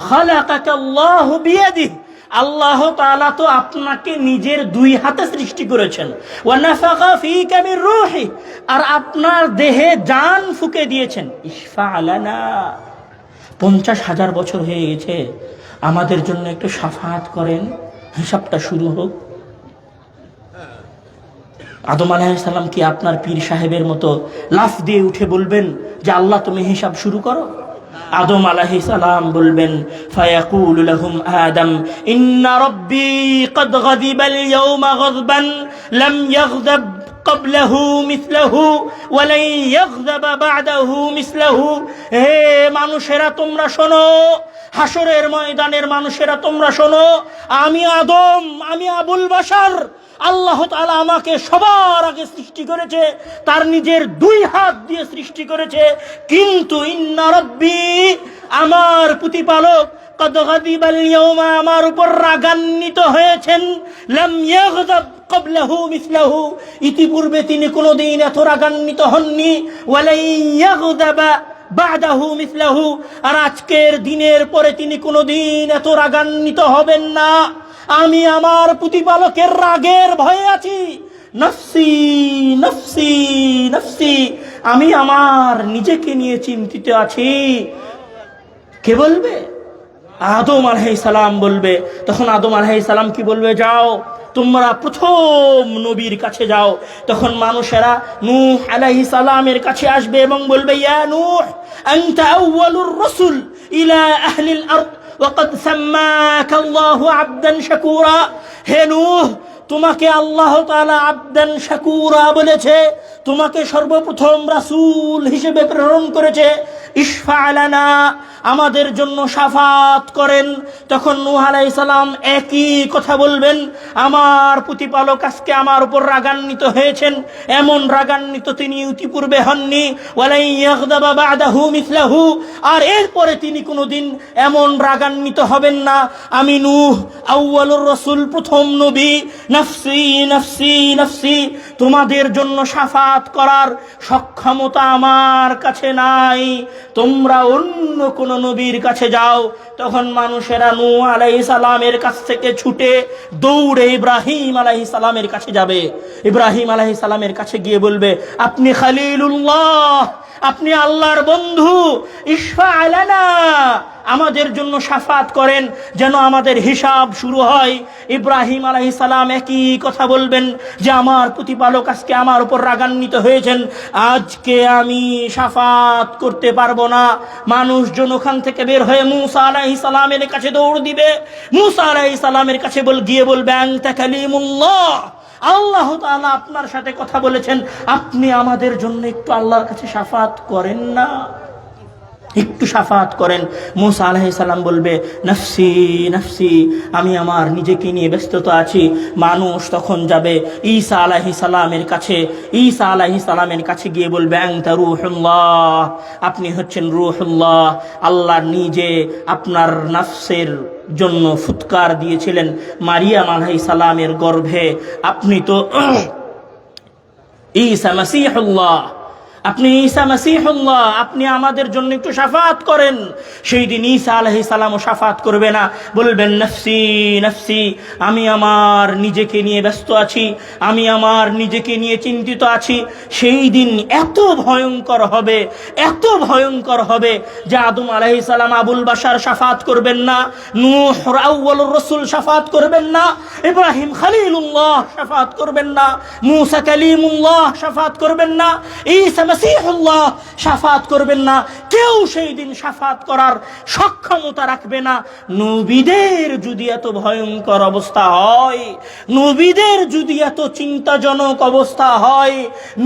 খালাকাকাল্লাহু বিয়াদিহি, আল্লাহ তাআলা তো আপনাকে নিজের 2 হাতে সৃষ্টি করেছেন। ওয়া নাফাখা ফীকা মির রূহি, আর আপনার দেহে জান ফুঁকে দিয়েছেন। ইশফা লানা, 50,000 বছর হয়ে গেছে, আমাদের জন্য একটু শাফাত করেন, হিসাবটা শুরু হোক। আদম আলাইহিস সালাম কি আপনার পীর সাহেবের মতো লাফ দিয়ে উঠে বলবেন যে আল্লাহ তুমি হিসাব শুরু করো? আদম আলাইহিস সালাম বলবেন ফায়াকুলু লাহুম আদম ইন্না রাব্বী ক্বাদ গাযিবাল ইয়াওমা গাযবান লাম ইয়াগযাব ক্বাবলাহু মিসলাহু ওয়া লা ইয়াগযাব বা'দাহু মিসলাহু। হে মানুষেরা তোমরা শোনো, হাসরের ময়দানের মানুষেরা তোমরা শোনো, আমি আদম, আমি আবুল বাশার, আল্লাহ তাআলা আমাকে সবার আগে সৃষ্টি করেছে, তার নিজের 2 হাত দিয়ে সৃষ্টি করেছে। কিন্তু ইন্না রাব্বী, আমার প্রতিপালক, ক্বাদ গাযিবাল ইয়াওমা, আমার উপর রাগান্বিত হয়েছেন। লাম ইয়াগযাব ক্বাবলাহু মিসলাহু, ইতিপূর্বে তিনি কোনোদিন এত রাগান্বিত হননি। ওয়া লা ইয়াগযাবা বা'দাহু মিসলাহু, আর আজকের দিনের পরে তিনি কোনোদিন এত রাগান্বিত হবেন না। আমি আমার প্রতিপালকের রাগের ভয়ে আছি। নফসি নফসি নফসি, আমি আমার নিজেকে নিয়ে চিন্তিত আছি। কে বলবে? আদম আলাইহিস সালাম বলবে। তখন আদম আলাইহিস সালাম কি বলবে? যাও তোমরা প্রথম নবীর কাছে যাও। তখন মানুষেরা নূহ আলাইহিস সালামের কাছে আসবে এবং বলবে ইয়া নূহ আনতা আউয়ালুর রাসূল ইলা আহলিল আরদ ওয়াকাদ সাম্মাকা আল্লাহু আবদান শাকুরা। হে নূহ, তোমাকে আল্লাহ তাআলা আবদান শাকুরা বলেছে, তোমাকে সর্বপ্রথম রাসূল হিসেবে প্রেরণ করেছে। ইশফা লানা, আমাদের জন্য শাফাত করেন। তখন নূহ আলাইহিস সালাম একই কথা বলবেন, আমার প্রতিপালক আজকে আমার উপর রাগান্বিত হয়েছেন, এমন রাগান্বিত তিনি ইতিপূর্বে হননি। ওয়ালা ইয়াগযাবা বা'দাহু মিসলাহু, আর এরপরে তিনি কোনোদিন এমন রাগান্বিত হবেন না। আমি নূহ আউয়ালুর রাসূল, প্রথম নবী। নফসি নফসি নফসি, তোমাদের জন্য শাফাত করার সক্ষমতা আমার কাছে নাই, তোমরা অন্য কোন নবীর কাছে যাও। তখন মানুষেরা নূহ আলাইহিস সালামের কাছ থেকে ছুটে দৌড়ে ইব্রাহিম আলাইহিস সালামের কাছে যাবে। ইব্রাহিম আলাইহিস সালামের কাছে গিয়ে বলবে আপনি খলিলুল্লাহ, আপনি আল্লাহর বন্ধু, ইশফা লানা, আমাদের জন্য শাফাত করেন যেন আমাদের হিসাব শুরু হয়। ইব্রাহিম আলাইহিস সালাম একই কথা বলবেন যে আমার প্রতিপালক আজকে আমার উপর রাগান্বিত হয়েছেন, আজকে আমি শাফাত করতে পারবো না। মানুষজন ওখান থেকে বের হয়ে মূসা আলাইহিস সালামের কাছে দৌড় দিবে। মূসা আলাইহিস সালামের কাছে গিয়ে বলবে আনতা কালিমুল্লাহ, আল্লাহ তাআলা আপনার সাথে কথা বলেছেন, আপনি আমাদের জন্য একটু আল্লাহর কাছে শাফাত করেন না, একটু শাফাত করেন। মূসা আলাইহিস সালাম বলবে নফসি নফসি, আমি আমার নিজেকে নিয়ে ব্যস্ততা আছি। মানুষ তখন যাবে ঈসা আলাইহিস সালামের কাছে। ঈসা আলাইহিস সালামের কাছে গিয়ে বলবে আনতা রূহুল্লাহ, আপনি হচ্ছেন রূহুল্লাহ, আল্লাহ নিজে আপনার নফসের জন্য ফুৎকার দিয়েছিলেন মারিয়াম আলাইহিস সালামের গর্ভে। আপনি তো ঈসা মাসীহুল্লাহ, আপনি ঈসা মাসীহুল্লাহ, আপনি আমাদের জন্য একটু শাফাত করেন। সেই দিন ঈসা আলাইহিস সালামও শাফাত করবে না, বলবেন নফসি নফসি, আমি আমার নিজেকে নিয়ে ব্যস্ত আছি, আমি আমার নিজেকে নিয়ে চিন্তিত আছি। সেই দিন এত ভয়ঙ্কর হবে, এত ভয়ঙ্কর হবে যে আদম আলাইহিস সালাম আবুল বাশার শাফাত করবেন না, নূহ আউয়ালুর রাসূল শাফাত করবেন না, ইব্রাহিম খলিলুল্লাহ শাফাত করবেন না, মূসা কালিমুল্লাহ শাফাত করবেন না, ঈসা মাসীহুল্লাহ শাফাত করবেন না। কেউ সেই দিন শাফাত করার সক্ষমতা রাখবে না। নবীদের যদি এত ভয়ঙ্কর অবস্থা হয়, নবীদের যদি এত চিন্তাজনক অবস্থা হয়,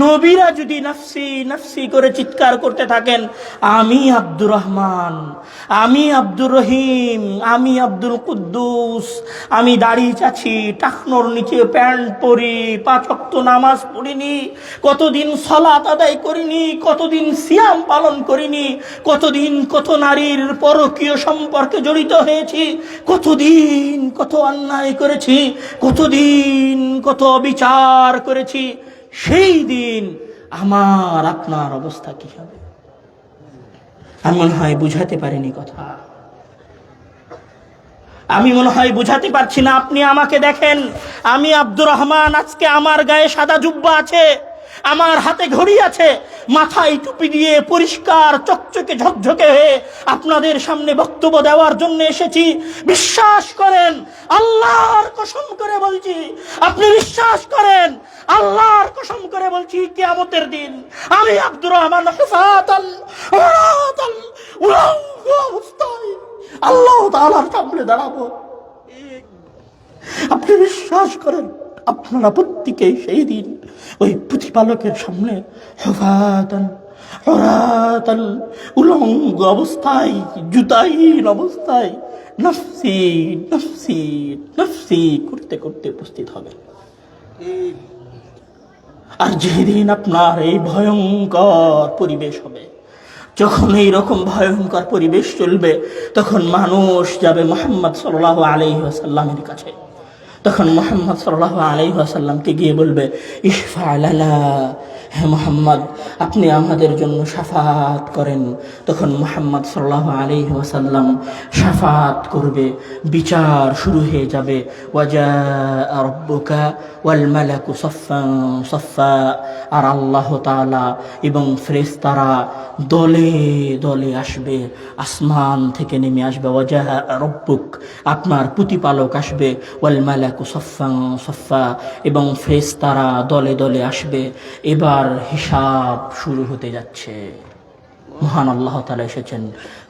নবীরা যদি নফসি নফসি করে চিৎকার করতে থাকেন, আমি আব্দুর রহমান, আমি আব্দুর রহিম, আমি আব্দুল কুদ্দুস, আমি দাড়ি চাচ্ছি, টাকনোর নিচে প্যান্ট পরি, 5 ওয়াক্ত নামাজ পড়িনি, কতদিন সালাত আদায় করিনি, কতদিন সিয়াম পালন করিনি, কতদিন কত নারীর পরকীয় সম্পর্কে জড়িত হয়েছি, কতদিন কত অন্যায় করেছি, কতদিন কত বিচার করেছি, সেই দিন আমার আপনার অবস্থা কি হবে? আমি মনে হয় বুঝাতে পারিনি কথা, আমি মনে হয় বুঝাতে পারছি না। আপনি আমাকে দেখেন, আমি আব্দুর রহমান, আজকে আমার গায়ে সাদা জুব্বা আছে, আমার হাতে ঘড়ি আছে, মাথায় টুপি দিয়ে পরিষ্কার চকচকে ঝকঝকে হয়ে আপনাদের সামনে বক্তব্য দেওয়ার জন্য এসেছি। বিশ্বাস করেন, আল্লাহর কসম করে বলছি, আপনি বিশ্বাস করেন, আল্লাহর কসম করে বলছি, কিয়ামতের দিন আমি আব্দুর রহমান হুফাতাল উরাতাল উলঙ্গ অবস্থায় আল্লাহ তাআলার সামনে দাঁড়াবো। আপনি বিশ্বাস করেন, আপনারা প্রত্যেকেই সেই দিন ওই প্রতিপালকের সামনে হুফাতাল উরাতাল উলঙ্গ অবস্থায়, জুতাহীন অবস্থায় নফসি নফসি নফসি করতে করতে উপস্থিত হবে। আর যেদিন আপনার এই ভয়ঙ্কর পরিবেশ হবে, যখন এইরকম ভয়ঙ্কর পরিবেশ চলবে, তখন মানুষ যাবে মুহাম্মদ সাল্লাল্লাহু আলাইহি ওয়াসাল্লামের কাছে, তখন মুহাম্মদ সাল্লাল্লাহু আলাইহি ওয়াসাল্লামকে গিয়ে বলবে, ইশফা লানা, হে মুহাম্মদ আপনি আমাদের জন্য শাফাত করেন। তখন মুহাম্মদ সাল্লাল্লাহু আলাইহি ওয়াসাল্লাম শাফাত করবে, বিচার শুরু হয়ে যাবে। ওয়াজা রাব্বুকা ওয়াল মালাকু সাফফান সাফফা, আর আল্লাহ তাআলা এবং ফেরেশতারা দলে দলে আসবে, আসমান থেকে নেমে আসবে। ওয়াজা রাব্বুক, আপনার প্রতিপালক আসবে, ওয়াল মালাকু সাফফান সাফফা, এবং ফেরেশতারা দলে দলে আসবে। এবার হিসাব শুরু হতে যাচ্ছে। মহান আল্লাহ তাআলা এসেছেন,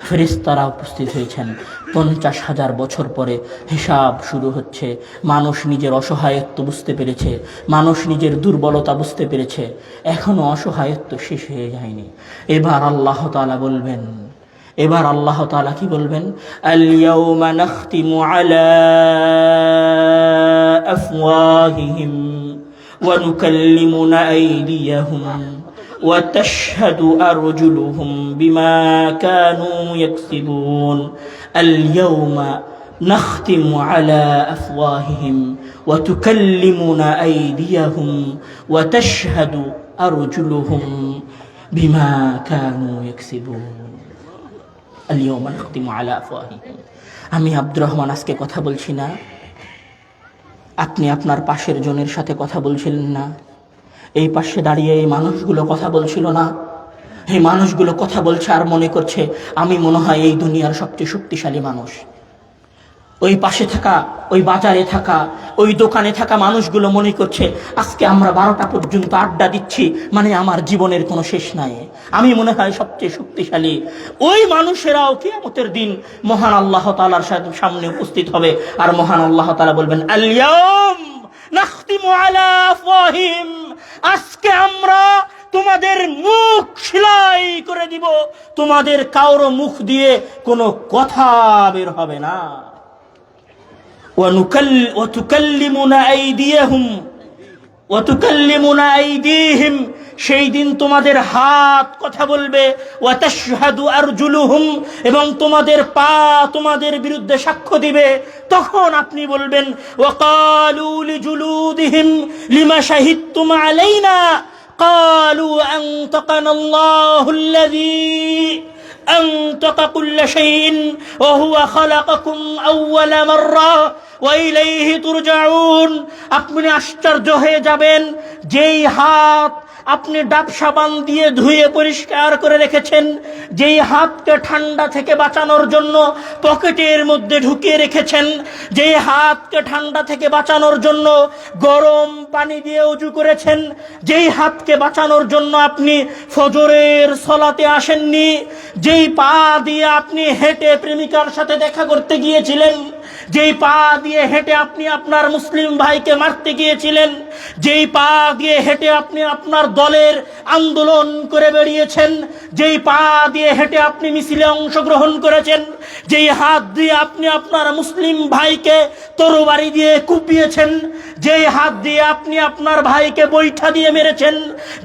ফেরেশতারা উপস্থিত হয়েছেন। 50,000 বছর পরে হিসাব শুরু হচ্ছে। মানুষ নিজের অসহায়ত্ব বুঝতে পেরেছে, মানুষ নিজের দুর্বলতা বুঝতে পেরেছে, এখনো অসহায়ত্ব শেষ হয়ে যায়নি। এবার আল্লাহ তাআলা বলবেন, এবার আল্লাহ তাআলা কি বলবেন? আল ইয়াউমা নাখতিমু আলা আফওয়াহিহিম ওয়া নুকাল্লিমুনা আইদিয়াহুম ওয়া তাশহাদু আরজুলুহুম বিমা কানু ইয়াকসিবুন। আল ইয়াউমা নাখতিমু আলা আফওয়াহিহিম ওয়া তুকাল্লিমুনা আইদিয়াহুম ওয়া তাশহাদু আরজুলুহুম বিমা কানু ইয়াকসিবুন। আল ইয়াউমা নাখতিমু আলা আফওয়াহিহিম। আমি আব্দুর রহমান আজকে কথা বলছি না, আপনি আপনার পাশের জনের সাথে কথা বলছিলেন না, এই পাশে দাঁড়িয়ে এই মানুষগুলো কথা বলছিল না, এই মানুষগুলো কথা বলছে আর মনে করছে আমি মনে হয় এই দুনিয়ার সবচেয়ে শক্তিশালী মানুষ। ওই পাশে থাকা, ওই বাজারে থাকা, ওই দোকানে থাকা মানুষগুলো মনে করছে আজকে আমরা 12টা পর্যন্ত আড্ডা দিচ্ছি, মানে আমার জীবনের কোনো শেষ নাই, আমি মনে হয় সবচেয়ে শক্তিশালী। ওই মানুষেরাও কিয়ামতের দিন মহান আল্লাহ তাআলার সামনে উপস্থিত হবে, আর মহান আল্লাহ তাআলা বলবেন, আল ইয়াউম নাখতিমু আলা আফওয়াহিম, আজকে আমরা তোমাদের মুখ সেলাই করে দিব, তোমাদের কারো মুখ দিয়ে কোনো কথা বের হবে না। وتكلمنا أيديهم, সেই দিন তোমাদের হাত কথা বলবে। ওয়াতাশহাদু আরজুলুহুম, এবং তোমাদের পা তোমাদের বিরুদ্ধে সাক্ষ্য দিবে। তখন আপনি বলবেন, ওয়াকালু লিজুলুদিহিম লিমা শাহিদতুম আলাইনা قالوا أنطقنا الله الذي أنطق كل شيء وهو خلقكم أول مرة وإليه ترجعون। আপনি আশ্চর্য হয়ে যাবেন, যেই হাত আপনি ডাব সাবান দিয়ে ধুয়ে পরিষ্কার করে রেখেছেন, যেই হাতকে ঠান্ডা থেকে বাঁচানোর জন্য পকেটের মধ্যে ঢুকিয়ে রেখেছেন, যেই হাতকে ঠান্ডা থেকে বাঁচানোর জন্য গরম পানি দিয়ে ওযু করেছেন, যেই হাতকে বাঁচানোর জন্য আপনি ফজরের সালাতে আসেননি, যেই পা দিয়ে আপনি হেঁটে প্রেমিকার সাথে দেখা করতে গিয়েছিলেন, যেই পা দিয়ে হেঁটে আপনি আপনার মুসলিম ভাইকে মারতে গিয়েছিলেন, যেই পা দিয়ে হেঁটে আপনি আপনার দলের আন্দোলন করে বেরিয়েছেন, যেই পা দিয়ে হেঁটে আপনি মিছিলে অংশগ্রহণ করেছেন, যেই হাত দিয়ে আপনি আপনার মুসলিম ভাইকে তরবারি দিয়ে কুপিয়েছেন, যেই হাত দিয়ে আপনি আপনার ভাইকে বৈঠা দিয়ে মেরেছেন,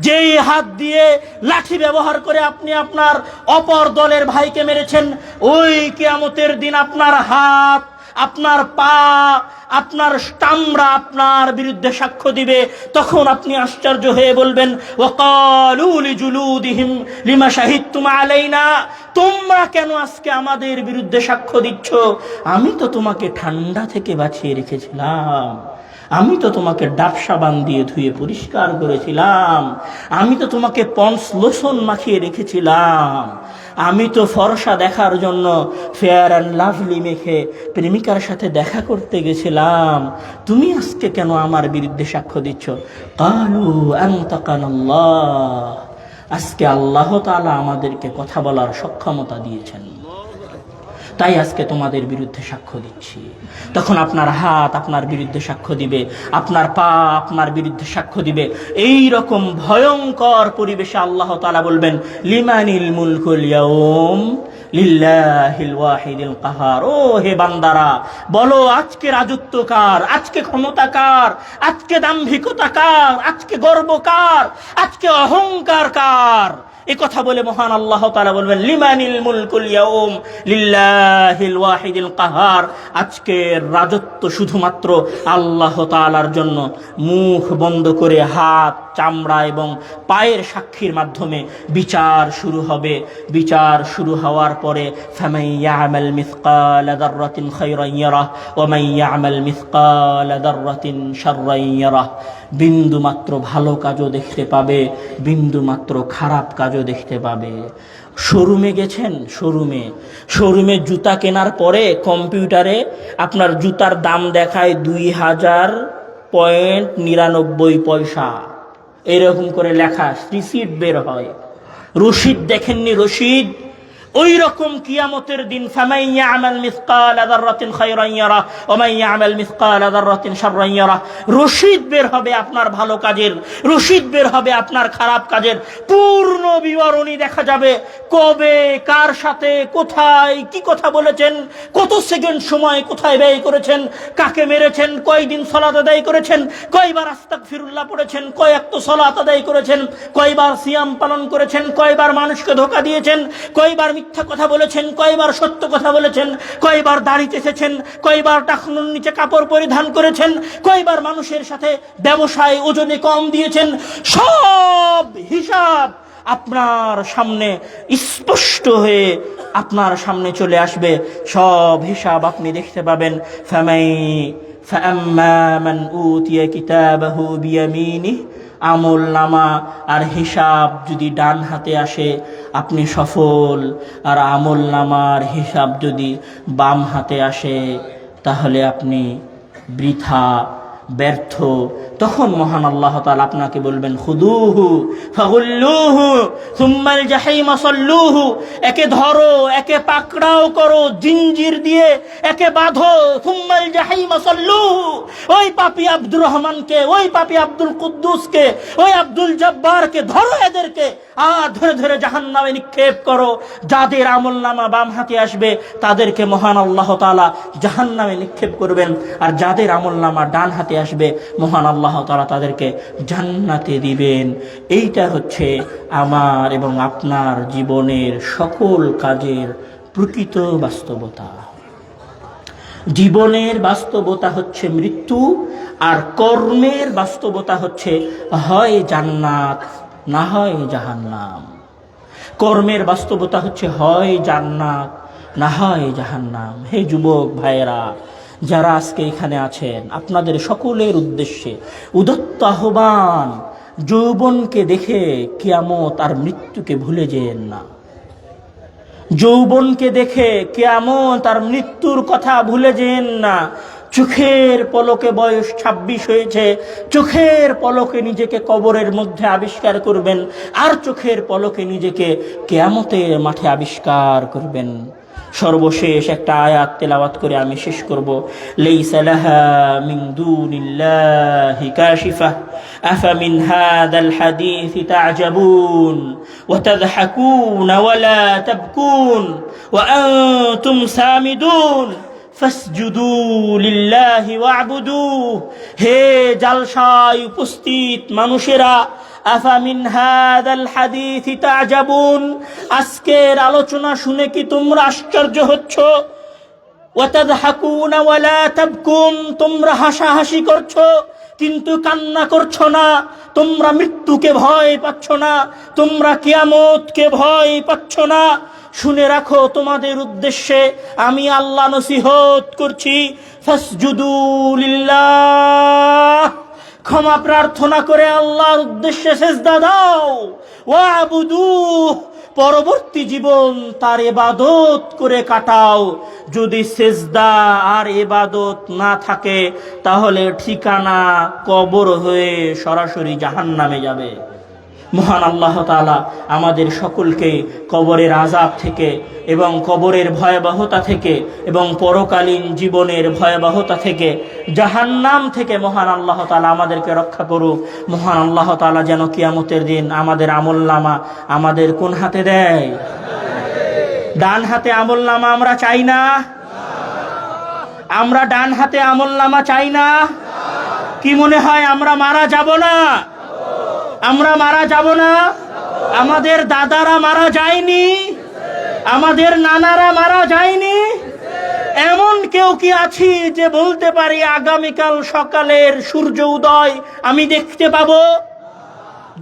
যেই হাত দিয়ে লাঠি ব্যবহার করে আপনি আপনার অপর দলের ভাইকে মেরেছেন, ওই কিয়ামতের দিন আপনার হাত, আপনার পা, আপনার চামড়া আপনার বিরুদ্ধে সাক্ষ্য দিবে। তখন আপনি আশ্চর্য হয়ে বলবেন, ওয়াকালু লিজুলুদিহিম লিমা শাহিদতুম আলাইনা, তোমরা কেন আজকে আমাদের বিরুদ্ধে সাক্ষ্য দিচ্ছ? আমি তো তোমাকে ঠান্ডা থেকে বাঁচিয়ে রেখেছিলাম, আমি তো তোমাকে ডাব সাবান দিয়ে ধুয়ে পরিষ্কার করেছিলাম, আমি তো তোমাকে পন্স লোশন মাখিয়ে রেখেছিলাম, আমি তো ফর্সা দেখার জন্য ফেয়ার অ্যান্ড লাভলি মেখে প্রেমিকার সাথে দেখা করতে গেছিলাম, তুমি আজকে কেন আমার বিরুদ্ধে সাক্ষ্য দিচ্ছ? কালু আনতাকানাল্লাহ, আজকে আল্লাহ তাআলা আমাদেরকে কথা বলার সক্ষমতা দিয়েছেন, তাই আজকে তোমাদের বিরুদ্ধে সাক্ষ্য দিচ্ছি। তখন আপনার হাত আপনার বিরুদ্ধে সাক্ষ্য দিবে, আপনার পা আপনার বিরুদ্ধে সাক্ষ্য দিবে। এই রকম ভয়ঙ্কর পরিবেশে আল্লাহ তাআলা বলবেন, লিমানিল মুলকুল ইয়াউম লিল্লাহিল ওয়াহিদিল কাহার। ও হে বান্দারা, বলো আজকে রাজত্ব কার, আজকে ক্ষমতা কার, আজকে দাম্ভিকতা কার, আজকে গর্ব কার, আজকে অহংকার কার? এই কথা বলে মহান আল্লাহ তাআলা বলবেন, লিমানিল মুলকুল ইয়াউম লিল্লাহিল ওয়াহিদিল কাহার। আজকে রাজত্ব শুধুমাত্র আল্লাহ তাআলার জন্য। মুখ বন্ধ করে হাত, চামড়া এবং পায়ের সাক্ষীর মাধ্যমে বিচার শুরু হবে। বিচার শুরু হওয়ার পরে ফামান ইয়ামাল মিসকালা যাররাতিন খায়রান ইয়ারাহ ওয়া মান ইয়ামাল মিসকালা যাররাতিন শাররান ইয়ারাহ। বিন্দু মাত্র ভালো কাজও দেখতে পাবে, বিন্দু মাত্র খারাপ কাজও দেখতে পাবে। শোরুমে গেছেন, শোরুমে জুতা কেনার পরে কম্পিউটারে আপনার জুতার দাম দেখায় 2000.99 এরকম করে লেখা, রিসিট বের হয়, রশিদ দেখেননি? রশিদ ওই রকম কিয়ামতের দিন ফামান ইয়ামাল মিসকালা যাররাতিন খায়রান ইয়ারাহ ওয়া মান ইয়ামাল মিসকালা যাররাতিন শাররান ইয়ারাহ। রশিদ বের হবে আপনার ভালো কাজের, রশিদ বের হবে আপনার খারাপ কাজের। পূর্ণ বিবরণী দেখা যাবে, কবে, কার সাথে, কোথায়, কি কথা বলেছেন, কত সেকেন্ড সময় কোথায় ব্যয় করেছেন, কাকে মেরেছেন, কয়দিন সালাত আদায় করেছেন, কয়বার আস্তাগফিরুল্লাহ পড়েছেন, কয় ওয়াক্ত সালাত আদায় করেছেন, কয়বার সিয়াম পালন করেছেন, কয়বার মানুষকে ধোঁকা দিয়েছেন, কয়বার মিথ্যা কথা বলেছেন, কয়বার সত্য কথা বলেছেন, কয়বার দাড়ি চেঁচেছেন, কয়বার টাকনুর নিচে কাপড় পরিধান করেছেন, কয়বার মানুষের সাথে ব্যবসায় ওজনে কম দিয়েছেন। সব হিসাব আপনার সামনে স্পষ্ট হয়ে আপনার সামনে চলে আসবে, সব হিসাব আপনি দেখতে পাবেন। ফাআম্মা মান উতিয়া কিতাবাহু বিয়ামিনিহি, আমল নামা আর হিসাব যদি ডান হাতে আসে আপনি সফল, আর আমল নামার হিসাব যদি বাম হাতে আসে তাহলে আপনি বৃথা, ব্যর্থ। তখন মহান আল্লাহ তাআলা আপনাকে বলবেন, খুদুহু ফাগুল্লুহু সুম্মাল জাহিমা সাল্লুহু, একে ধরো, একে পাকড়াও করো জিঞ্জির দিয়ে, একে বাঁধো, সুম্মাল জাহিমা সাল্লুহু। ওই পাপী আব্দুর রহমানকে, ওই পাপী আব্দুল কুদ্দুসকে, ওই আব্দুল জব্বারকে ধরো, এদেরকে আর ধরে ধরে জাহান্নামে নিক্ষেপ করো। যাদের আমলনামা বাম হাতে আসবে তাদেরকে মহান আল্লাহ তাআলা জাহান্নামে নিক্ষেপ করবেন, আর যাদের আমলনামা ডান হাতে আসবে মহান আল্লাহ তাআলা তাদেরকে জান্নাতে দিবেন। এইটা হচ্ছে আমার এবং আপনার জীবনের সকল কাজের প্রকৃত বাস্তবতা। জীবনের বাস্তবতা হচ্ছে মৃত্যু, আর কর্মের বাস্তবতা হচ্ছে হয় জান্নাত না হয় জাহান্নাম। কর্মের বাস্তবতা হচ্ছে হয় জান্নাত না হয় জাহান্নাম। হে যুবক ভাইয়েরা, যারা আজকে এখানে আছেন, আপনাদের সকলের উদ্দেশ্যে উদাত্ত আহ্বান, যৌবনকে দেখে কিয়ামত আর মৃত্যুকে ভুলে যেন না। যৌবনকে দেখে কিয়ামত আর মৃত্যুর কথা ভুলে যেন না। চোখের পলকে বয়স 26 হয়েছে, চোখের পলকে নিজেকে কবরের মধ্যে আবিষ্কার করবেন, আর চোখের পলকে নিজেকে কিয়ামতের মাঠে আবিষ্কার করবেন। সর্বশেষ একটা আয়াত তেলাওয়াত করে আমি শেষ করব। লাইসা লাহা মিন দুনিল্লাহি কাশিফা আফামিন হাদাল হাদিসি তা'জাবুন ওয়া তাযহাকুনা ওয়া লা তাবকুন ওয়া আনতুম সামিদুন ফাসজুদু লিল্লাহি ওয়া'বুদুহু। হে জালসায় উপস্থিত মানুষেরা, আফামিন হাদাল হাদিসি তা'জাবুন, আজকের আলোচনা শুনে কি তোমরা আশ্চর্য হচ্ছ? ওয়া তাযহাকুনা ওয়া লা তাবকুন, তোমরা হাসাহাসি করছো কিন্তু কান্না করছো না। তোমরা মৃত্যুকে ভয় পাচ্ছ না, তোমরা কিয়ামতকে ভয় পাচ্ছ না। শুনে রাখো, তোমাদের উদ্দেশ্যে আমি আল্লাহ নসিহত করছি, ফাসজুদু লিল্লাহ, ক্ষমা প্রার্থনা করে আল্লাহর উদ্দেশ্যে সেজদা দাও। ওয়া'বুদুহু, পরবর্তী জীবন তার ইবাদত করে কাটাও। যদি সেজদা আর ইবাদত না থাকে, তাহলে ঠিকানা কবর হয়ে সরাসরি জাহান্নামে যাবে। মহান আল্লাহ তাআলা আমাদের সকলকে কবরের আযাব থেকে এবং কবরের ভয়াবহতা থেকে এবং পরকালীন জীবনের ভয়াবহতা থেকে, জাহান্নাম থেকে মহান আল্লাহ তাআলা আমাদেরকে রক্ষা করুক। মহান আল্লাহ তাআলা যেন কিয়ামতের দিন আমাদের আমলনামা আমাদের কোন হাতে দেয়? ডান হাতে আমলনামা আমরা চাই না? আমরা ডান হাতে আমলনামা চাই না? কি মনে হয় আমরা মারা যাব না? আমরা মারা যাব না? আমাদের দাদারা মারা যায়নি? আমাদের নানারা মারা যায়নি? এমন কেউ কি আছি যে বলতে পারি আগামীকাল সকালের সূর্য উদয় আমি দেখতে পাবো?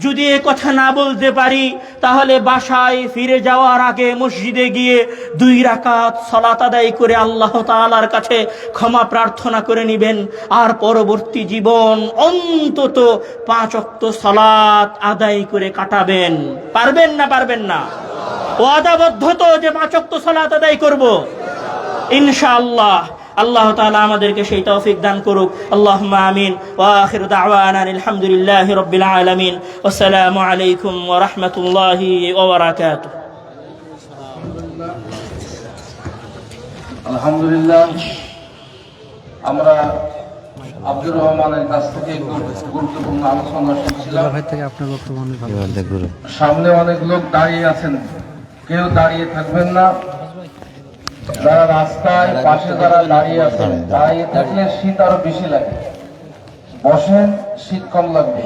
যদি এ কথা না বলতে পারি, তাহলে বাসায় ফিরে যাওয়ার আগে মসজিদে গিয়ে 2 রাকাত সালাত আদায় করে আল্লাহ তাআলার কাছে ক্ষমা প্রার্থনা করে নেবেন। আর পরবর্তী জীবন অন্তত 5 ওয়াক্ত সালাত আদায় করে কাটাবেন। পারবেন না? পারবেন না? ওয়াদাবদ্ধ তো যে 5 ওয়াক্ত সালাত আদায় করব ইনশাআল্লাহ। আল্লাহ তাআলা আমাদেরকে সেই তৌফিক দান করুক। আল্লাহুম্মা আমিন। ওয়া আখিরু দাওয়ানা আলহামদুলিল্লাহি রাব্বিল আলামিন। আসসালামু আলাইকুম ওয়া রাহমাতুল্লাহি ওয়া বারাকাতুহু। আলহামদুলিল্লাহ, আমরা আব্দুর রহমানের কাছ থেকে গুরুত্বপূর্ণ আলোচনা শুনছিলাম। সামনে অনেক লোক দাঁড়িয়ে আছেন, কেউ দাঁড়িয়ে থাকবেন না। যারা রাস্তায় পাশে যারা দাঁড়িয়ে আছেন, দাঁড়িয়ে থাকলে শীত আরো বেশি লাগে, বসেন, শীত কম লাগবে।